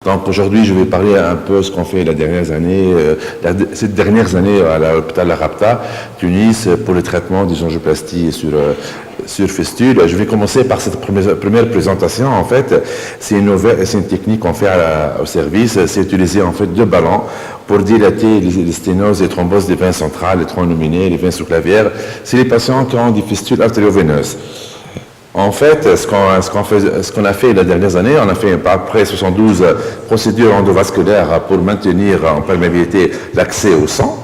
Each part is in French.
Donc aujourd'hui, je vais parler un peu de ce qu'on fait ces dernières années à l'hôpital La Rapta, Tunis, pour le traitement des angioplasties sur fistule. Je vais commencer par cette première présentation. En fait, c'est une technique qu'on fait au service. C'est utiliser en fait deux ballons pour dilater les sténoses et thromboses des veines centrales, les troncs lumineux, les veines sous-clavières. C'est les patients qui ont des fistules artério-veineuses. En fait, ce qu'on a fait les dernières années, on a fait à peu près 72 procédures endovasculaires pour maintenir en perméabilité l'accès au sang,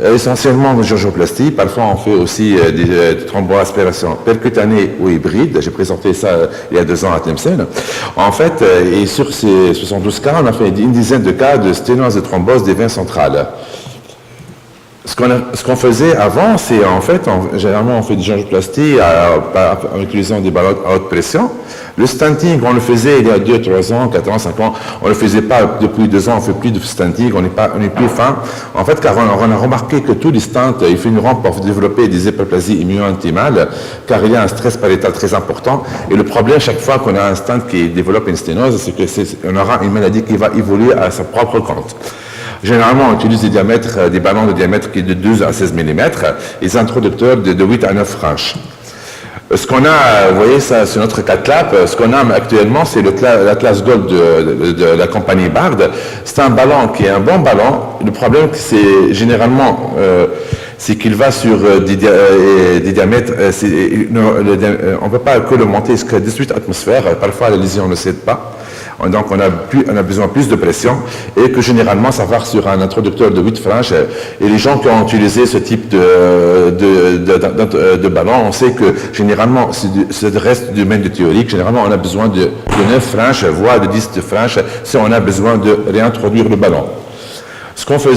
essentiellement de angioplastie. Parfois, on fait aussi des thromboaspirations percutanées ou hybrides. J'ai présenté ça il y a 2 ans à Tlemcen. En fait, et sur ces 72 cas, on a fait une dizaine de cas de sténose et thrombose des veines centrales. Ce qu'on faisait avant, c'est en fait, généralement on fait des angioplasties en utilisant des ballons à haute pression. Le stenting, on le faisait il y a 2, 3 ans, 4 ans, 5 ans. On ne le faisait pas depuis 2 ans, on ne fait plus de stenting, on est plus fin. En fait, car on a remarqué que tous les stents, ils finiront par développer des hyperplasies immuno-intimales, car il y a un stress pariétal très important. Et le problème, chaque fois qu'on a un stent qui développe une sténose, c'est qu'on aura une maladie qui va évoluer à sa propre compte. Généralement, on utilise des ballons de diamètre qui est de 12 à 16 mm, et des introducteurs de 8 à 9 franches. Ce qu'on a, vous voyez ça sur notre CatLab, ce qu'on a actuellement, c'est la classe Gold de la compagnie Bard. C'est un ballon qui est un bon ballon. Le problème, c'est généralement, c'est qu'il va sur des diamètres, on ne peut pas que le monter jusqu'à 18 atmosphères. Parfois, la lésion ne cède pas. Donc, on a besoin de plus de pression et que généralement, ça va sur un introducteur de 8 franges. Et les gens qui ont utilisé ce type de ballon, on sait que généralement, c'est le reste du domaine de théorique. Généralement, on a besoin de 9 franges, voire de 10 franges si on a besoin de réintroduire le ballon. Ce qu'on fait,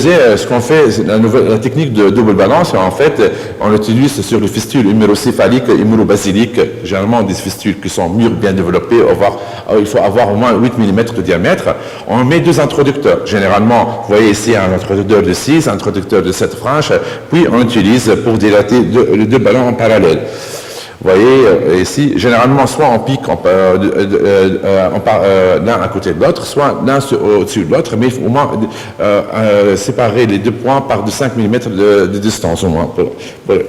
la technique de double balance, en fait, on l'utilise sur les fistules humérocéphaliques et humérobasiliques, généralement des fistules qui sont mûres, bien développées, il faut avoir au moins 8 mm de diamètre. On met 2 introducteurs. Généralement, vous voyez ici un introducteur de 6, un introducteur de 7 franges, puis on utilise pour dilater les deux ballons en parallèle. Vous voyez, ici, généralement, soit on pique l'un à côté de l'autre, soit l'un au-dessus de l'autre, mais il faut au moins séparer les 2 points par de 5 mm de distance, au moins, pour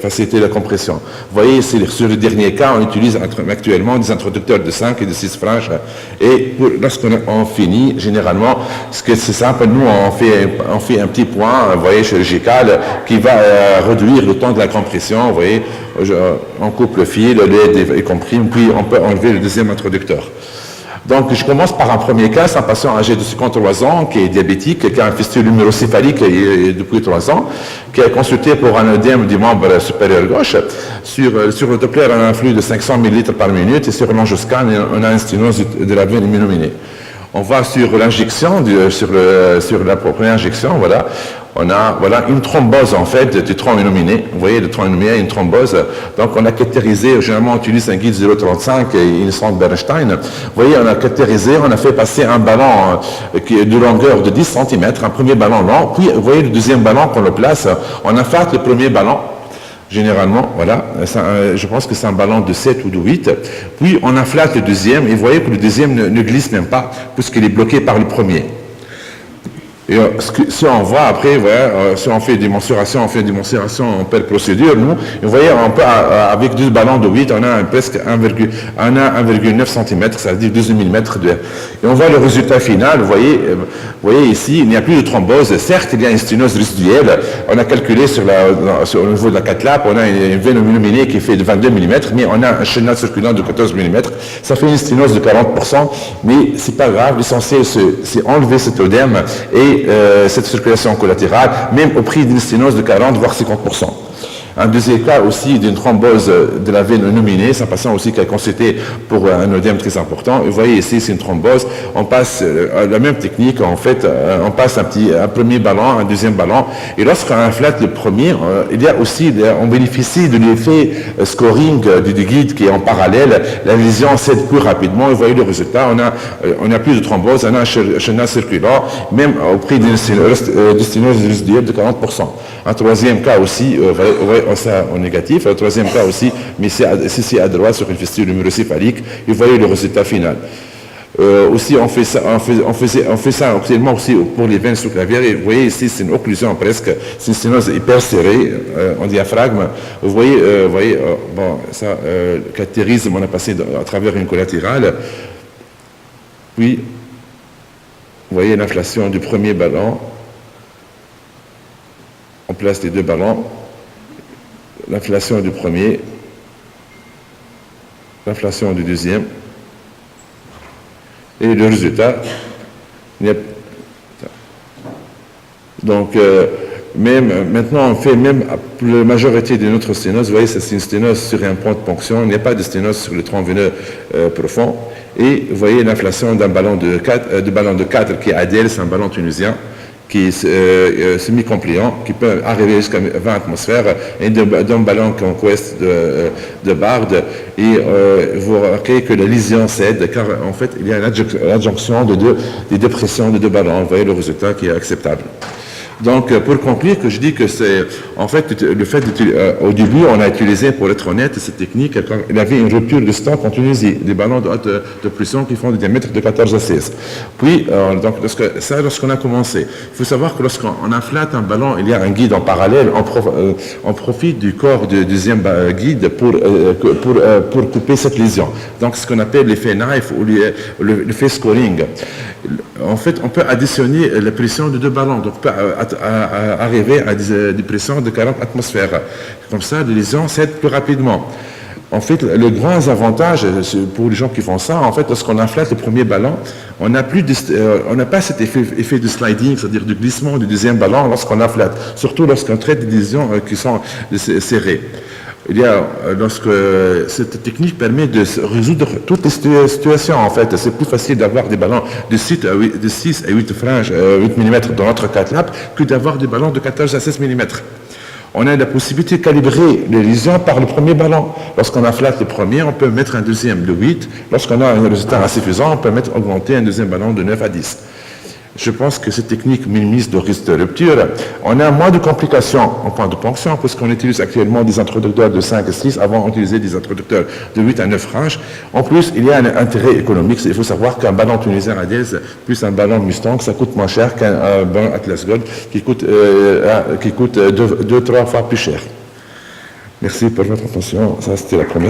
faciliter la compression. Vous voyez, sur le dernier cas, on utilise actuellement des introducteurs de 5 et de 6 franges, et lorsqu'on finit, généralement, c'est simple, nous, on fait un petit point, vous voyez, chirurgical, qui va réduire le temps de la compression, vous voyez, on coupe le fil, le lait est compris, puis on peut enlever le deuxième introducteur. Donc, je commence par un premier cas, c'est un patient âgé de 53 ans qui est diabétique, qui a un fistule humérocéphalique depuis 3 ans, qui a consulté pour un œdème du membre supérieur gauche. Sur le Doppler, on a un flux de 500 ml par minute, et sur l'angioscan, on a une sténose de la veine immunominée. On va sur l'injection, sur la première injection, voilà. On a une thrombose en fait du tronc innominé. Vous voyez, le tronc innominé a une thrombose. Donc on a catétérisé, généralement on utilise un guide 0,35 et une sonde Bernstein. Vous voyez, on a catétérisé, on a fait passer un ballon qui est de longueur de 10 cm, un premier ballon long. Puis vous voyez le deuxième ballon qu'on le place, on inflate le premier ballon. Généralement, voilà, je pense que c'est un ballon de 7 ou de 8. Puis on inflate le deuxième et vous voyez que le deuxième ne glisse même pas puisqu'il est bloqué par le premier. Et si on voit après, voilà, si on fait des mensurations, en per procédure, nous, et vous voyez, on peut, avec 2 ballons de 8, on a presque 1,9 cm, ça veut dire 12 mm et on voit le résultat final, vous voyez ici, il n'y a plus de thrombose, certes, il y a une sténose résiduelle, on a calculé au niveau de la CatLab, on a une veine illuminée qui fait de 22 mm, mais on a un chenal circulant de 14 mm, ça fait une sténose de 40%, mais c'est pas grave, l'essentiel c'est enlever cet œdème et cette circulation collatérale, même au prix d'une sténose de 40 voire 50%. Un deuxième cas aussi d'une thrombose de la veine nominée, c'est un patient aussi qui a consulté pour un œdème très important. Vous voyez ici, c'est une thrombose. On passe la même technique, en fait, on passe un premier ballon, un deuxième ballon, et lorsqu'on inflate le premier, on bénéficie de l'effet scoring du guide qui est en parallèle. La lésion cède plus rapidement. Vous voyez le résultat, on a plus de thrombose, on a un chenal circulaire, même au prix d'une sténose résiduelle de 40%. Un troisième cas aussi, ça en négatif. Le troisième cas aussi, mais c'est ici à droite sur une fistule humérocéphalique. Et vous voyez le résultat final. Aussi, on fait ça actuellement aussi pour les veines sous-clavières. Et vous voyez ici, c'est une occlusion presque, c'est une sténose hyper serrée en diaphragme. Vous voyez, bon, ça, le cathétérisme, on a passé à travers une collatérale. Puis, vous voyez l'inflation du premier ballon. On place les deux ballons. L'inflation du premier, l'inflation du deuxième. Et le résultat, donc, maintenant, on fait même la majorité de notre sténose. Vous voyez, c'est une sténose sur un point de ponction. Il n'y a pas de sténose sur le tronc veineux profond. Et vous voyez l'inflation d'un ballon de 4 qui est ADL, c'est un ballon tunisien qui est semi-compliant, qui peut arriver jusqu'à 20 atmosphères, et d'un ballon conquest de Bard. Et vous remarquez que la lésion cède, car en fait, il y a l'adjonction des dépressions de deux ballons. Vous voyez le résultat qui est acceptable. Donc, pour conclure, que je dis que c'est, en fait, le fait au début, on a utilisé, pour être honnête, cette technique, quand il y avait une rupture de stock en Tunisie, des ballons de haute de pression qui font des diamètres de 14 à 16. Puis, donc, lorsqu'on a commencé, il faut savoir que lorsqu'on inflate un ballon, il y a un guide en parallèle, on profite du corps du deuxième guide pour couper cette lésion. Donc, ce qu'on appelle l'effet knife ou l'effet scoring. En fait, on peut additionner la pression de deux ballons, donc on peut arriver à des pressions de 40 atmosphères. Comme ça, les lésions cèdent plus rapidement. En fait, le grand avantage pour les gens qui font ça, en fait, lorsqu'on inflate le premier ballon, on n'a pas cet effet de sliding, c'est-à-dire du glissement du deuxième ballon lorsqu'on inflate, surtout lorsqu'on traite des lésions qui sont serrées. Cette technique permet de résoudre toutes les situations, en fait. C'est plus facile d'avoir des ballons de 6 à 8 franges, 8 mm dans notre CatLab que d'avoir des ballons de 14 à 16 mm. On a la possibilité de calibrer les lésions par le premier ballon. Lorsqu'on inflate le premier, on peut mettre un deuxième de 8. Lorsqu'on a un résultat insuffisant, on peut augmenter un deuxième ballon de 9 à 10. Je pense que cette technique minimise le risque de rupture. On a moins de complications en point de ponction, puisqu'on utilise actuellement des introducteurs de 5 à 6, avant on utilisait des introducteurs de 8 à 9 franges. En plus, il y a un intérêt économique. Il faut savoir qu'un ballon tunisien à 10 plus un ballon Mustang, ça coûte moins cher qu'un ballon Atlas Gold qui coûte 2-3 fois plus cher. Merci pour votre attention. Ça, c'était la première.